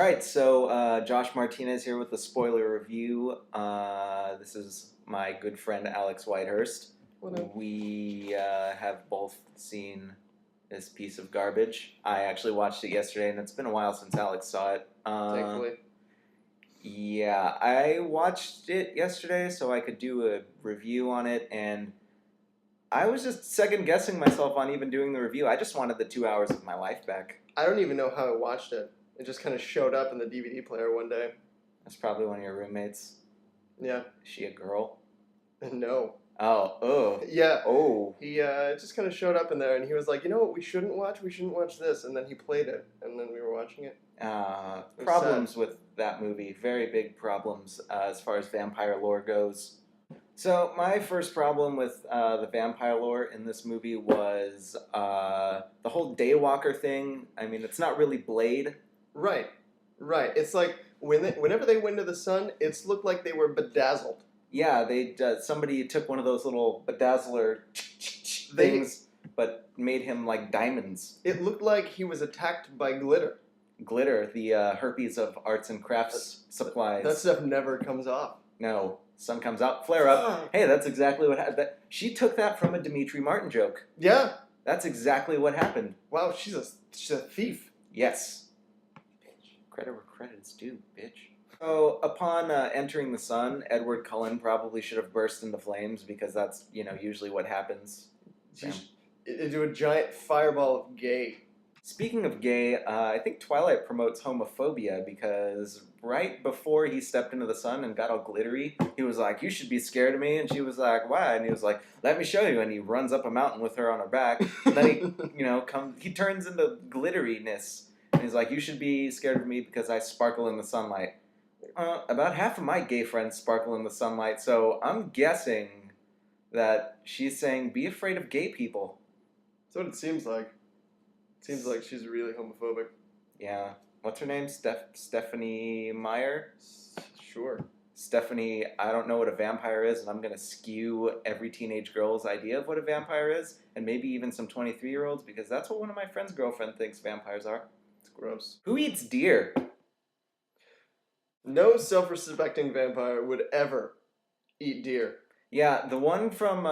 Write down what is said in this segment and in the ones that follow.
right, so Josh Martinez here with the spoiler review. This is my good friend Alex Whitehurst. What up? We have both seen this piece of garbage. I actually watched it yesterday, and it's been a while since Alex saw it. Thankfully. Yeah, I watched it yesterday so I could do a review on it, and I was just second guessing myself on even doing the review. I just wanted the 2 hours of my life back. I don't even know how I watched it. It just kind of showed up in the DVD player one day. That's probably one of your roommates. Yeah. Is she a girl? No. Oh. Yeah. Oh. He just kind of showed up in there, and he was like, you know what we shouldn't watch? We shouldn't watch this. And then he played it, and then we were watching it. Problems with that movie. Very big problems as far as vampire lore goes. So my first problem with the vampire lore in this movie was the whole Daywalker thing. I mean, it's not really Blade. Right. It's like whenever they went to the sun, it's looked like they were bedazzled. Yeah, somebody took one of those little bedazzler things, but made him like diamonds. It looked like he was attacked by glitter. Glitter, the herpes of arts and crafts supplies. That stuff never comes off. No, sun comes out, flare up. Hey, that's exactly what happened. She took that from a Dimitri Martin joke. Yeah. That's exactly what happened. Wow, she's a thief. Yes. Credit where credit's due, bitch. So, upon entering the sun, Edward Cullen probably should have burst into flames because that's, usually what happens. Into a giant fireball of gay. Speaking of gay, I think Twilight promotes homophobia because right before he stepped into the sun and got all glittery, he was like, "You should be scared of me," and she was like, "Why?" And he was like, "Let me show you," and he runs up a mountain with her on her back. And then he turns into glitteriness. And he's like, "You should be scared of me because I sparkle in the sunlight." About half of my gay friends sparkle in the sunlight, so I'm guessing that she's saying, be afraid of gay people. That's what it seems like. It seems like she's really homophobic. Yeah. What's her name? Stephanie Meyer? Sure. Stephanie, I don't know what a vampire is, and I'm going to skew every teenage girl's idea of what a vampire is, and maybe even some 23-year-olds, because that's what one of my friend's girlfriend thinks vampires are. It's gross. Who eats deer? No self-respecting vampire would ever eat deer. Yeah, the one from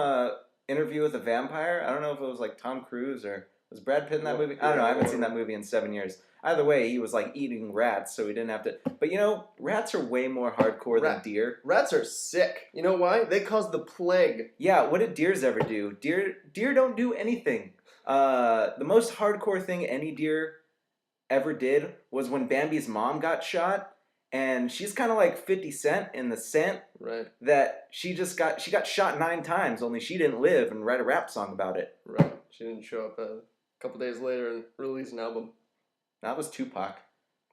Interview with a Vampire, I don't know if it was like Tom Cruise or was Brad Pitt in that movie? I don't know, I haven't seen that movie in 7 years. Either way, he was like eating rats, so he didn't have to... But rats are way more hardcore than deer. Rats are sick. You know why? They cause the plague. Yeah, what did deers ever do? Deer don't do anything. The most hardcore thing any deer ever did was when Bambi's mom got shot. And she's kind of like 50 Cent in the scent that she got shot 9 times, only she didn't live and write a rap song about it. Right. She didn't show up a couple days later and release an album. That was Tupac.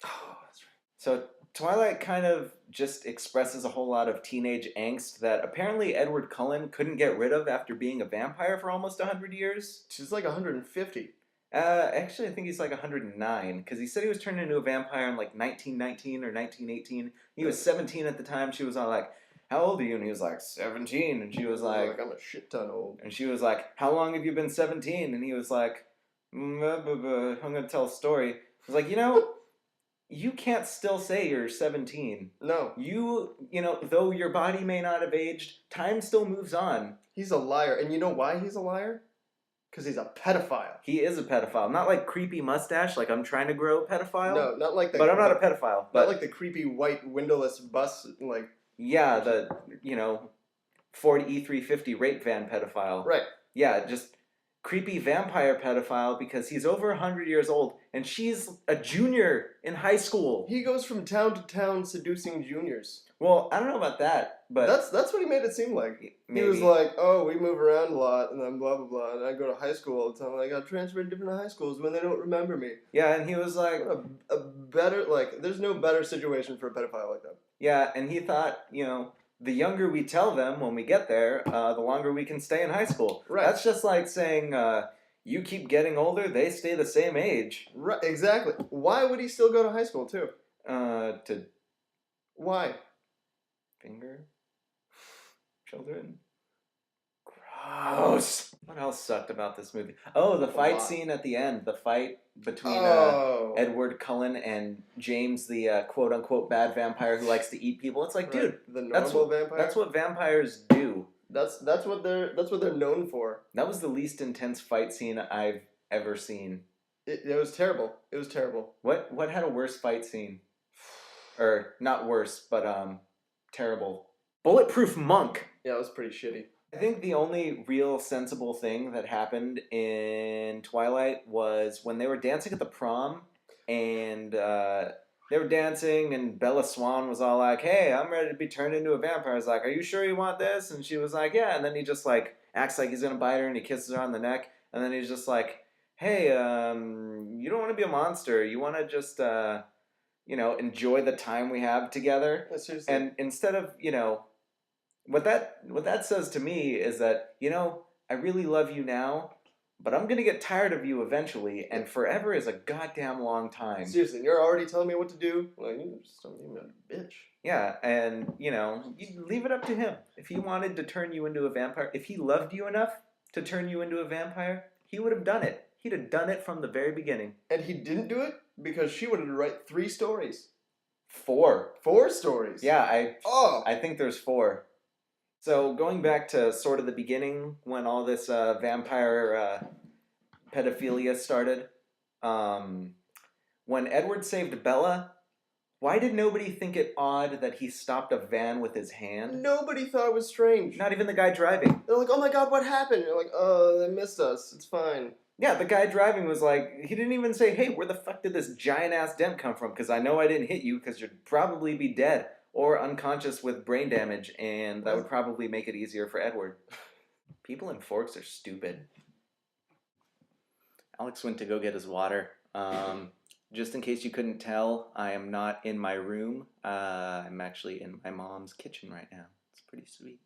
Oh, that's right. So Twilight kind of just expresses a whole lot of teenage angst that apparently Edward Cullen couldn't get rid of after being a vampire for almost 100 years. She's like 150. Actually, I think he's like 109, because he said he was turned into a vampire in like 1919 or 1918. He was 17 at the time. She was all like, "How old are you?" And he was like, 17. And she was like, "I'm a shit ton old." And she was like, "How long have you been 17? And he was like, "I'm going to tell a story." I was like, you can't still say you're 17. No. Though your body may not have aged, time still moves on. He's a liar. And you know why he's a liar? Because he's a pedophile. He is a pedophile. Not like creepy mustache, like I'm trying to grow a pedophile. No, not like that. But I'm not a pedophile. Not like the creepy white windowless bus, like... Yeah, the, Ford E350 rape van pedophile. Right. Yeah, just creepy vampire pedophile because he's over 100 years old and she's a junior in high school. He goes from town to town seducing juniors. Well, I don't know about that, but... That's what he made it seem like. Maybe. He was like, "Oh, we move around a lot, and then blah, blah, blah, and I go to high school all the time, and I got transferred to different high schools when they don't remember me." Yeah, and he was like... A better, there's no better situation for a pedophile like that. Yeah, and he thought, the younger we tell them when we get there, the longer we can stay in high school. Right. That's just like saying, you keep getting older, they stay the same age. Right, exactly. Why would he still go to high school, too? Why? Finger children. Gross. What What else sucked about this movie? Oh, the A fight lot. scene at the end. The fight between Oh. Edward Cullen and James, the quote unquote bad vampire who likes to eat people. It's like, Right. dude, The that's normal what vampire. that's what vampires do. That's what they're known for. That was the least intense fight scene I've ever seen. It was terrible. It was terrible. What had a worse fight scene? Or not worse, but terrible. Bulletproof Monk. Yeah, it was pretty shitty. I think the only real sensible thing that happened in Twilight was when they were dancing at the prom, and they were dancing, and Bella Swan was all like, "Hey, I'm ready to be turned into a vampire." I was like, "Are you sure you want this?" And she was like, "Yeah." And then he just like acts like he's gonna bite her, and he kisses her on the neck, and then he's just like, "Hey, you don't want to be a monster. You want to just enjoy the time we have together." Yeah, seriously. And instead of what that says to me is that, I really love you now, but I'm gonna get tired of you eventually, and forever is a goddamn long time. Seriously, and you're already telling me what to do? Like, you just don't even a bitch. Yeah, and you leave it up to him. If he wanted to turn you into a vampire, if he loved you enough to turn you into a vampire, he would have done it. He'd have done it from the very beginning. And he didn't do it because she wanted to write 3 stories. 4. 4 stories. Yeah, Oh. I think there's 4. So going back to sort of the beginning when all this vampire pedophilia started, when Edward saved Bella, why did nobody think it odd that he stopped a van with his hand? Nobody thought it was strange. Not even the guy driving. They're like, "Oh my god, what happened?" You're like, "Oh, they missed us. It's fine." Yeah, the guy driving was like, he didn't even say, "Hey, where the fuck did this giant ass dent come from? Because I know I didn't hit you because you'd probably be dead or unconscious with brain damage, and that would probably make it easier for Edward." People in Forks are stupid. Alex went to go get his water. Just in case you couldn't tell, I am not in my room. I'm actually in my mom's kitchen right now. It's pretty sweet.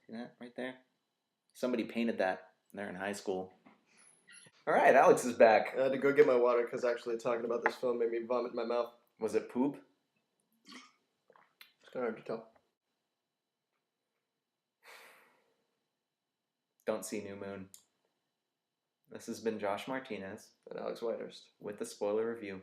See that right there? Somebody painted that. They're in high school. All right, Alex is back. I had to go get my water because actually talking about this film made me vomit in my mouth. Was it poop? It's kind of hard to tell. Don't see New Moon. This has been Josh Martinez And Alex Whitehurst. with the spoiler review.